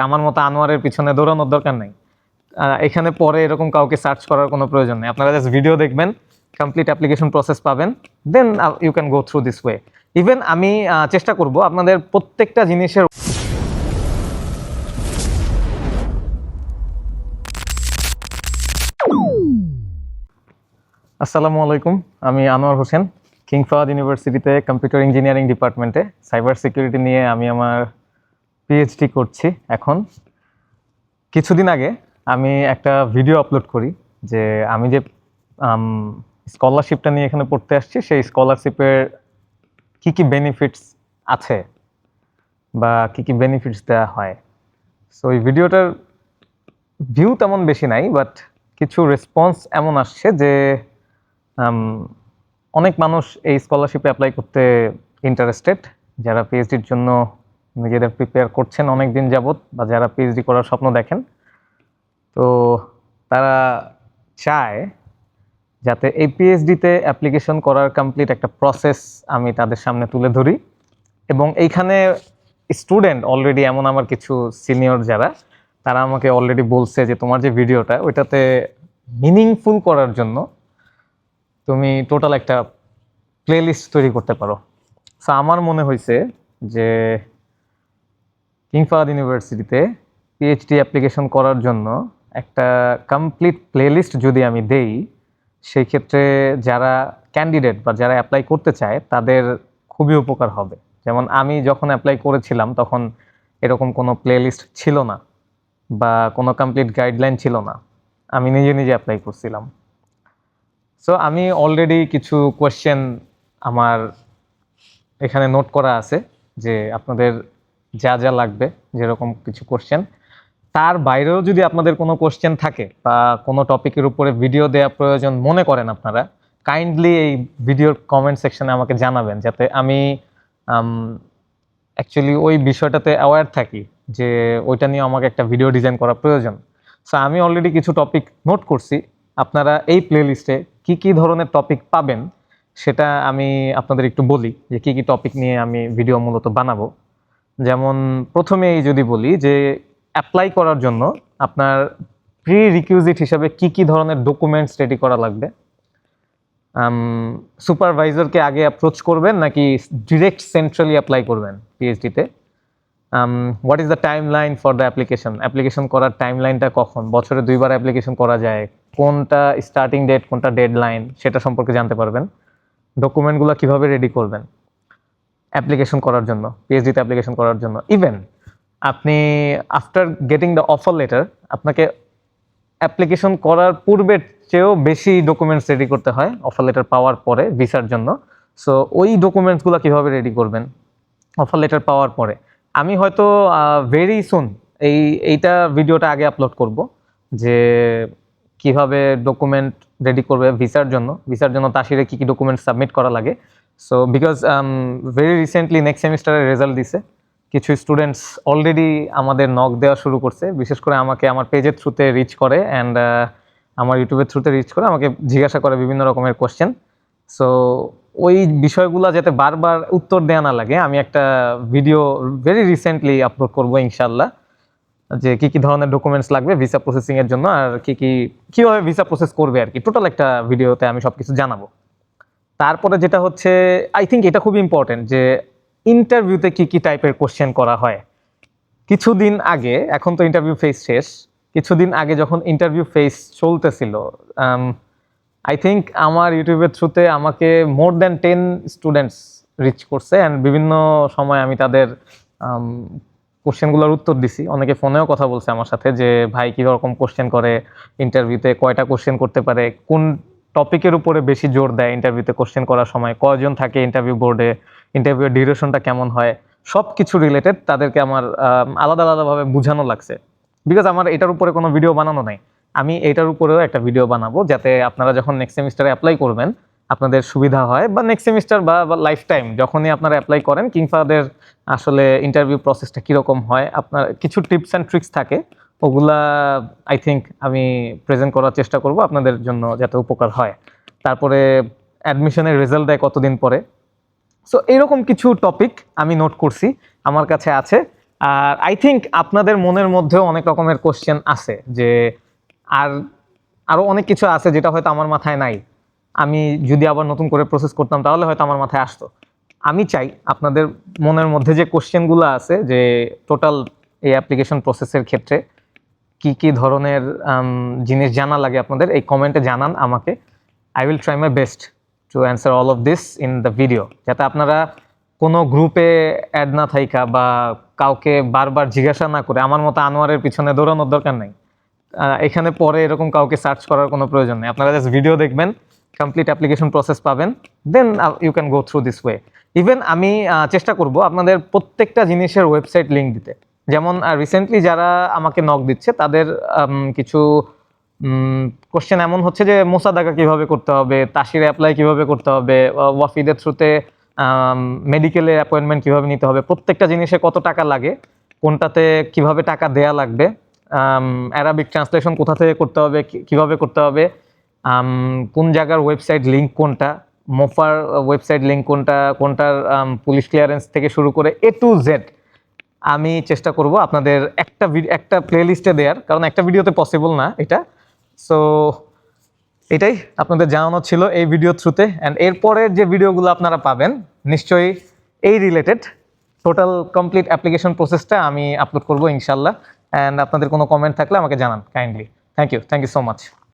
আমার মতো আনোয়ারের পিছনে দৌড়ানোর দরকার নাই। এখানে পরে এরকম কাউকে সার্চ করার কোনো প্রয়োজন নেই। আপনারা জাস্ট ভিডিও দেখবেন, কমপ্লিট অ্যাপ্লিকেশন প্রসেস পাবেন, then you can go through this way. Even আমি চেষ্টা করব আপনাদের প্রত্যেকটা জিনিসের। আসসালামু আলাইকুম, আমি আনোয়ার হোসেন, কিং ফাহাদ ইউনিভার্সিটিতে কম্পিউটার ইঞ্জিনিয়ারিং ডিপার্টমেন্টে সাইবার সিকিউরিটি নিয়ে আমি আমার পিএইচডি করছি। এখন কিছুদিন আগে আমি একটা ভিডিও আপলোড করি যে আমি যে স্কলারশিপটা নিয়ে এখানে পড়তে আসছি, সেই স্কলারশিপের কী কী বেনিফিটস আছে বা কী কী বেনিফিটস দেওয়া হয়। সো এই ভিডিওটার ভিউ তেমন বেশি নাই, বাট কিছু রেসপন্স এমন আসছে যে অনেক মানুষ এই স্কলারশিপে অ্যাপ্লাই করতে ইন্টারেস্টেড, যারা পিএইচডির জন্য নিজেদের প্রিপেয়ার করছেন অনেক দিন যাবৎ, বা যারা পিএইচডি করার স্বপ্ন দেখেন। তো তারা চায় যাতে এই পিএইচডিতে অ্যাপ্লিকেশন করার কমপ্লিট একটা প্রসেস আমি তাদের সামনে তুলে ধরি। এবং এইখানে স্টুডেন্ট অলরেডি, এমন আমার কিছু সিনিয়র যারা, তারা আমাকে অলরেডি বলছে যে তোমার যে ভিডিওটা, ওইটাতে মিনিংফুল করার জন্য তুমি টোটাল একটা প্লেলিস্ট তৈরি করতে পারো। সো আমার মনে হয়েছে যে কিং ফাহাদ ইউনিভার্সিটিতে পিএইচডি অ্যাপ্লিকেশন করার জন্য একটা কমপ্লিট প্লেলিস্ট যদি আমি দেই, সেই ক্ষেত্রে যারা ক্যান্ডিডেট বা যারা অ্যাপ্লাই করতে চায় তাদের খুবই উপকার হবে। যেমন আমি যখন অ্যাপ্লাই করেছিলাম তখন এরকম কোনো প্লেলিস্ট ছিল না বা কোনো কমপ্লিট গাইডলাইন ছিল না, আমি নিজে নিজে অ্যাপ্লাই করছিলাম। সো আমি অলরেডি কিছু কোয়েশ্চেন আমার এখানে নোট করা আছে যে আপনাদের যা যা লাগবে, যেরকম কিছু কোয়েশ্চেন। তার বাইরেও যদি আপনাদের কোনো কোয়েশ্চেন থাকে বা কোনো টপিকের উপরে ভিডিও দেওয়া প্রয়োজন মনে করেন আপনারা, কাইন্ডলি এই ভিডিওর কমেন্ট সেকশনে আমাকে জানাবেন, যাতে আমি অ্যাকচুয়ালি ওই বিষয়টাতে অ্যাওয়্যার থাকি যে ওইটা নিয়ে আমাকে একটা ভিডিও ডিজাইন করা প্রয়োজন। সো আমি অলরেডি কিছু টপিক নোট করছি। আপনারা এই প্লেলিস্টে কি কি ধরনের টপিক পাবেন সেটা আমি আপনাদের একটু বলি যে কি কি টপিক নিয়ে আমি ভিডিও মূলত বানাবো। যেমন প্রথমেই যদি বলি যে অ্যাপ্লাই করার জন্য আপনার প্রি রিকুইজিট হিসাবে কি কি ধরনের ডকুমেন্টস রেডি করা লাগবে, সুপারভাইজারকে আগে অ্যাপ্রোচ করবেন নাকি ডিরেক্ট সেন্ট্রালি অ্যাপ্লাই করবেন পিএইচডিতে, what is the timeline for the application করার টাইম লাইনটা কখন, বছরে 2বার অ্যাপ্লিকেশন করা যায়, কোনটা স্টার্টিং ডেট কোনটা ডেড লাইন, সেটা সম্পর্কে জানতে পারবেন। ডকুমেন্টগুলো কীভাবে রেডি করবেন অ্যাপ্লিকেশন করার জন্য, পিএইচডিতে অ্যাপ্লিকেশন করার জন্য। ইভেন আপনি after getting the offer letter, আপনাকে অ্যাপ্লিকেশন করার পূর্বের চেয়েও বেশি ডকুমেন্টস রেডি করতে হয় অফার লেটার পাওয়ার পরে ভিসার জন্য। সো ওই ডকুমেন্টসগুলো কীভাবে রেডি করবেন অফার লেটার পাওয়ার পরে, আমি হয়তো ভেরি সুন এইটা ভিডিওটা আগে আপলোড করব যে কিভাবে ডকুমেন্ট রেডি করবে ভিসার জন্য তাসিরে কী কী ডকুমেন্ট সাবমিট করা লাগে। So because very recently next সেমিস্টারের রেজাল্ট দিছে, কিছু স্টুডেন্টস অলরেডি আমাদের নক দেওয়া শুরু করছে, বিশেষ করে আমাকে আমার পেজের থ্রুতে রিচ করে অ্যান্ড আমার ইউটিউবের থ্রুতে রিচ করে আমাকে জিজ্ঞাসা করে বিভিন্ন রকমের কোয়েশ্চেন। সো ওই বিষয়গুলো যাতে বারবার উত্তর দেওয়া না লাগে, আমি একটা ভিডিও ভেরি রিসেন্টলি আপলোড করবো ইনশাল্লাহ, যে কী কী ধরনের ডকুমেন্টস লাগবে ভিসা প্রসেসিংয়ের জন্য আর কীভাবে ভিসা প্রসেস করবে আর কি, টোটাল একটা ভিডিওতে আমি সব কিছু জানাবো। তারপরে যেটা হচ্ছে, আই থিঙ্ক এটা খুব ইম্পর্টেন্ট, যে ইন্টারভিউতে কী কী টাইপের কোশ্চেন করা হয়। কিছুদিন আগে, এখন তো ইন্টারভিউ ফেজ শেষ, কিছুদিন আগে যখন ইন্টারভিউ ফেজ চলতেছিল, আই থিঙ্ক আমার ইউটিউবের থ্রুতে আমাকে মোর দ্যান 10 স্টুডেন্টস রিচ করছে অ্যান্ড বিভিন্ন সময় আমি তাদের কোশ্চেনগুলোর উত্তর দিছি। অনেকে ফোনেও কথা বলছে আমার সাথে যে ভাই কীরকম কোশ্চেন করে ইন্টারভিউতে, কয়টা কোশ্চেন করতে পারে, কোন টপিকের উপরে বেশি জোর দেয় ইন্টারভিউতে কোশ্চেন করার সময়, কয়জন থাকে ইন্টারভিউ বোর্ডে, ইন্টারভিউয়ের ডিউরেশনটা কেমন হয়, সব কিছু রিলেটেড তাদেরকে আমার আলাদা আলাদাভাবে বোঝানো লাগছে। বিকজ আমার এটার উপরে কোনো ভিডিও বানানো নাই, আমি এটার উপরেও একটা ভিডিও বানাবো যাতে আপনারা যখন নেক্সট সেমিস্টারে অ্যাপ্লাই করবেন আপনাদের সুবিধা হয়, বা নেক্সট সেমিস্টার বা লাইফ টাইম যখনই আপনারা অ্যাপ্লাই করেন কিং ফাহাদের আসলে ইন্টারভিউ প্রসেসটা কীরকম হয়, আপনার কিছু টিপস অ্যান্ড ট্রিক্স থাকে, ওগুলা আই থিঙ্ক আমি প্রেজেন্ট করার চেষ্টা করব আপনাদের জন্য যাতে উপকার হয়। তারপরে অ্যাডমিশনের রেজাল্ট দেয় কতদিন পরে। সো এরকম কিছু টপিক আমি নোট করছি, আমার কাছে আছে, আর আই থিঙ্ক আপনাদের মনের মধ্যেও অনেক রকমের কোশ্চেন আছে যে আর আরও অনেক কিছু আছে যেটা হয়তো আমার মাথায় নাই, আমি যদি আবার নতুন করে প্রসেস করতাম তাহলে হয়তো আমার মাথায় আসতো। আমি চাই আপনাদের মনের মধ্যে যে কোশ্চেনগুলো আছে যে টোটাল এই অ্যাপ্লিকেশন প্রসেসের ক্ষেত্রে কি কি ধরনের জিনিস জানা লাগে আপনাদের, এই কমেন্টে জানান আমাকে। I will try my best to answer all of this in the video, যাতে আপনারা কোনো গ্রুপে অ্যাড না থাইকা বা কাউকে বারবার জিজ্ঞাসা না করে আমার মতো আনোয়ারের পিছনে দৌড়ানোর দরকার নেই। এখানে পরে এরকম কাউকে সার্চ করার কোনো প্রয়োজন নেই, আপনারা জাস্ট ভিডিও দেখবেন, কমপ্লিট অ্যাপ্লিকেশন প্রসেস পাবেন, then you can go through this way. Even আমি চেষ্টা করব আপনাদের প্রত্যেকটা জিনিসের ওয়েবসাইট লিঙ্ক দিতে। যেমন রিসেন্টলি যারা আমাকে নক দিচ্ছে তাদের কিছু কোশ্চেন এমন হচ্ছে যে মোসাদাকা কিভাবে করতে হবে, তাসির অ্যাপ্লাই কিভাবে করতে হবে, ওয়াফিদের থ্রুতে মেডিকেলের অ্যাপয়েন্টমেন্ট কিভাবে নিতে হবে, প্রত্যেকটা জিনিসে কত টাকা লাগে, কোনটাতে কিভাবে টাকা দেয়া লাগবে, অ্যারাবিক ট্রান্সলেশন কোথা থেকে করতে হবে, কিভাবে করতে হবে, কোন জায়গার ওয়েবসাইট লিঙ্ক কোনটা, মোফার ওয়েবসাইট লিঙ্ক কোনটা, কোনটার পুলিশ ক্লিয়ারেন্স থেকে শুরু করে A to Z আমি চেষ্টা করব আপনাদের একটা প্লেলিস্টে দেওয়ার, কারণ একটা ভিডিওতে পসিবল না এটা। সো এটাই আপনাদের জানানো ছিল এই ভিডিও থ্রুতে। অ্যান্ড এরপরের যে ভিডিওগুলো আপনারা পাবেন নিশ্চয়ই এই রিলেটেড টোটাল কমপ্লিট অ্যাপ্লিকেশন প্রসেসটা আমি আপলোড করবো ইনশাল্লাহ। অ্যান্ড আপনাদের কোনো কমেন্ট থাকলে আমাকে জানান kindly. Thank you so much.